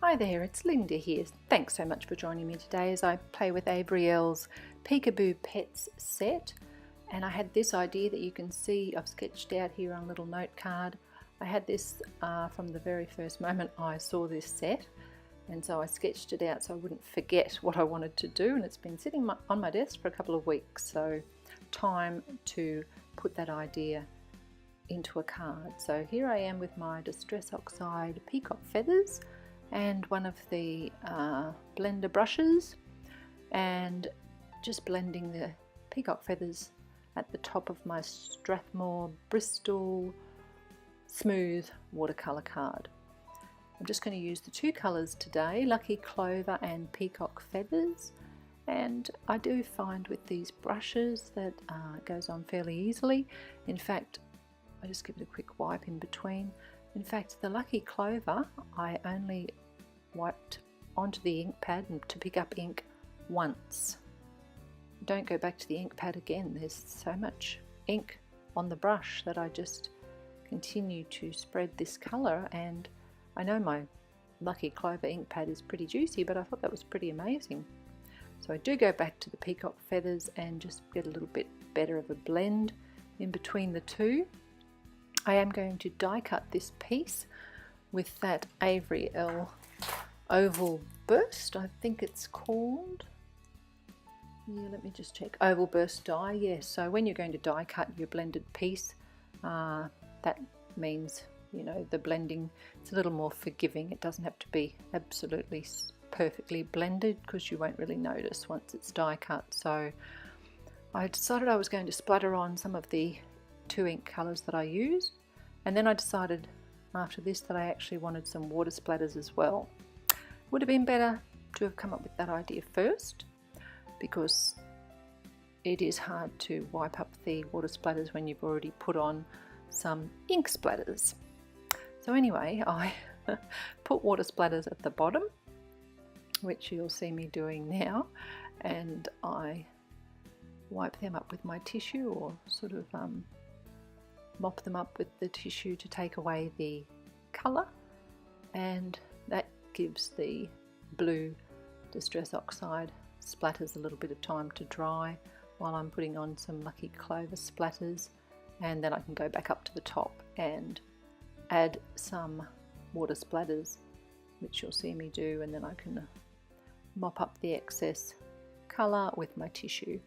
Hi there, it's Linda here. Thanks so much for joining me today as I play with Avery Elle's Peekaboo Pets set. And I had this idea that you can see I've sketched out here on a little note card. I had this from the very first moment I saw this set, and so I sketched it out so I wouldn't forget what I wanted to do, and it's been sitting on my desk for a couple of weeks, so time to put that idea into a card. So here I am with my Distress Oxide Peacock feathers and one of the blender brushes, and just blending the peacock feathers at the top of my Strathmore Bristol smooth watercolour card. I'm just going to use the two colours today, Lucky Clover and Peacock Feathers, and I do find with these brushes that it goes on fairly easily. In fact, I just give it a quick wipe in between. In fact, the Lucky Clover I only wiped onto the ink pad to pick up ink once. Don't go back to the ink pad again. There's so much ink on the brush that I just continue to spread this colour, and I know my Lucky Clover ink pad is pretty juicy, but I thought that was pretty amazing. So I do go back to the peacock feathers and just get a little bit better of a blend in between the two. I am going to die cut this piece with that Avery Elle Oval Burst, I think it's called. Yeah, let me just check. Oval Burst die, yes. So when you're going to die cut your blended piece, that means, you know, the blending, it's a little more forgiving. It doesn't have to be absolutely perfectly blended because you won't really notice once it's die cut. So I decided I was going to splatter on some of the two ink colours that I use, and then I decided after this that I actually wanted some water splatters as well. Would have been better to have come up with that idea first, because it is hard to wipe up the water splatters when you've already put on some ink splatters. So anyway, I put water splatters at the bottom, which you'll see me doing now, and I wipe them up with my tissue, or sort of mop them up with the tissue to take away the colour, and that gives the blue Distress Oxide splatters a little bit of time to dry while I'm putting on some Lucky Clover splatters, and then I can go back up to the top and add some water splatters, which you'll see me do, and then I can mop up the excess colour with my tissue.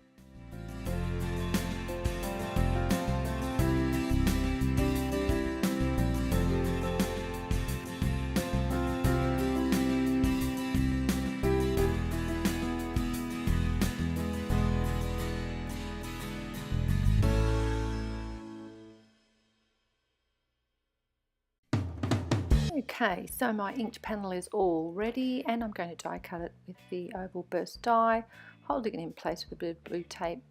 Okay, so my inked panel is all ready, and I'm going to die cut it with the Oval Burst die, holding it in place with a bit of blue tape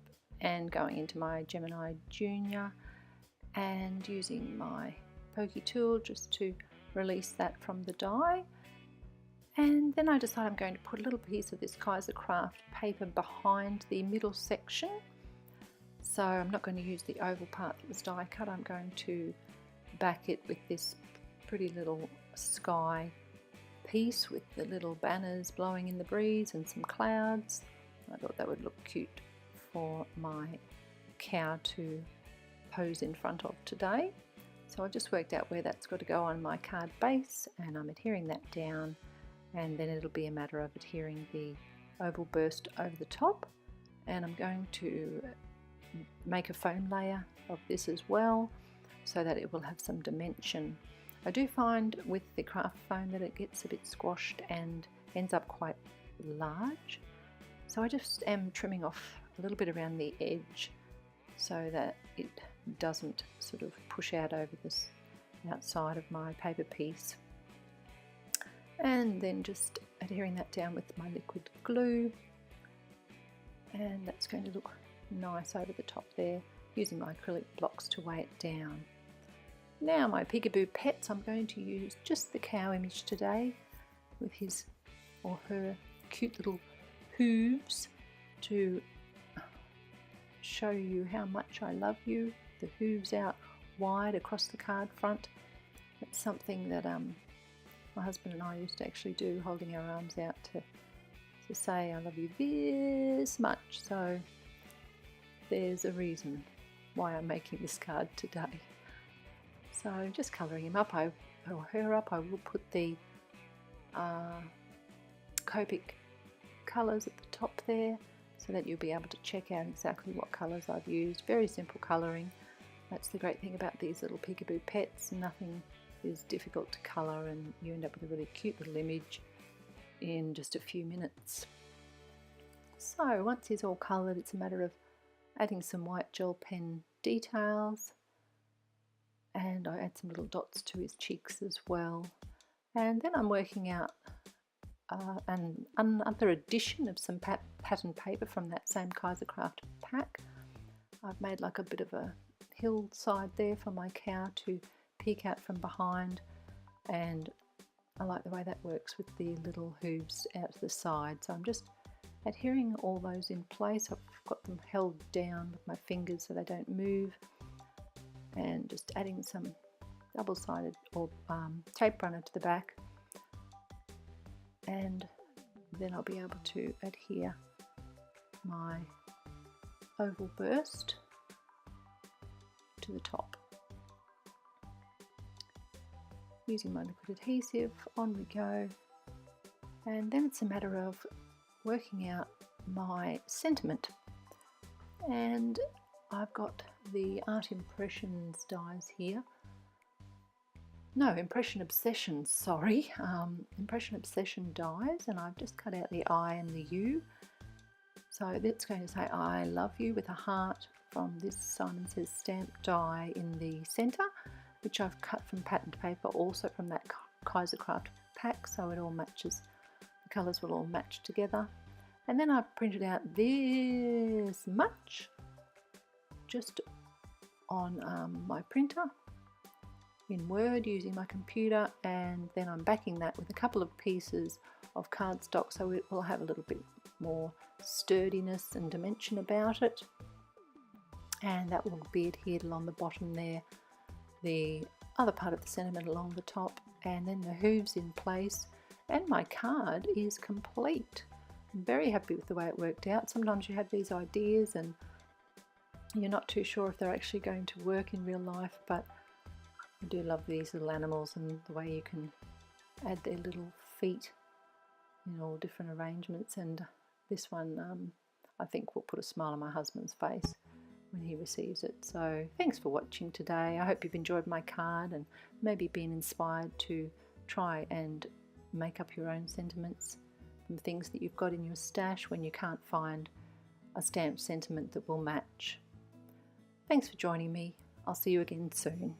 and going into my Gemini Junior and using my pokey tool just to release that from the die. And then I decide I'm going to put a little piece of this Kaiser Craft paper behind the middle section. So I'm not going to use the oval part that was die cut, I'm going to back it with this pretty little sky piece with the little banners blowing in the breeze and some clouds. I thought that would look cute for my cow to pose in front of today. So I just worked out where that's got to go on my card base, and I'm adhering that down, and then it'll be a matter of adhering the Oval Burst over the top. And I'm going to make a foam layer of this as well so that it will have some dimension. I do find with the craft foam that it gets a bit squashed and ends up quite large, so I just am trimming off a little bit around the edge so that it doesn't sort of push out over this outside of my paper piece, and then just adhering that down with my liquid glue, and that's going to look nice over the top there, using my acrylic blocks to weigh it down. Now my Peekaboo pets, I'm going to use just the cow image today with his or her cute little hooves to show you how much I love you. The hooves out wide across the card front. It's something that my husband and I used to actually do, holding our arms out to say I love you this much. So there's a reason why I'm making this card today. So just colouring him up, or her up. I will put the Copic colours at the top there so that you'll be able to check out exactly what colours I've used. Very simple colouring. That's the great thing about these little peekaboo pets. Nothing is difficult to colour and you end up with a really cute little image in just a few minutes. So once he's all coloured, it's a matter of adding some white gel pen details, and I add some little dots to his cheeks as well. And then I'm working out another addition of some pattern paper from that same Kaisercraft pack. I've made like a bit of a hillside there for my cow to peek out from behind, and I like the way that works with the little hooves out to the side. So I'm just adhering all those in place. I've got them held down with my fingers so they don't move, and just adding some double-sided or tape runner to the back, and then I'll be able to adhere my oval burst to the top. Using my liquid adhesive, on we go, and then it's a matter of working out my sentiment. And I've got the Art Impressions dies here. No, Impression Obsessions, sorry. Impression Obsession dies, and I've just cut out the I and the U. So that's going to say I love you with a heart from this Simon Says stamp die in the centre, which I've cut from patterned paper, also from that Kaisercraft pack, so it all matches, the colours will all match together. And then I've printed out this much just on my printer in Word using my computer, and then I'm backing that with a couple of pieces of cardstock so it will have a little bit more sturdiness and dimension about it, and that will be adhered along the bottom there, the other part of the sentiment along the top, and then the hooves in place, and my card is complete. I'm very happy with the way it worked out. Sometimes you have these ideas and you're not too sure if they're actually going to work in real life, but I do love these little animals and the way you can add their little feet in all different arrangements, and this one I think will put a smile on my husband's face when he receives it. So thanks for watching today. I hope you've enjoyed my card and maybe been inspired to try and make up your own sentiments from things that you've got in your stash when you can't find a stamped sentiment that will match. Thanks for joining me. I'll see you again soon.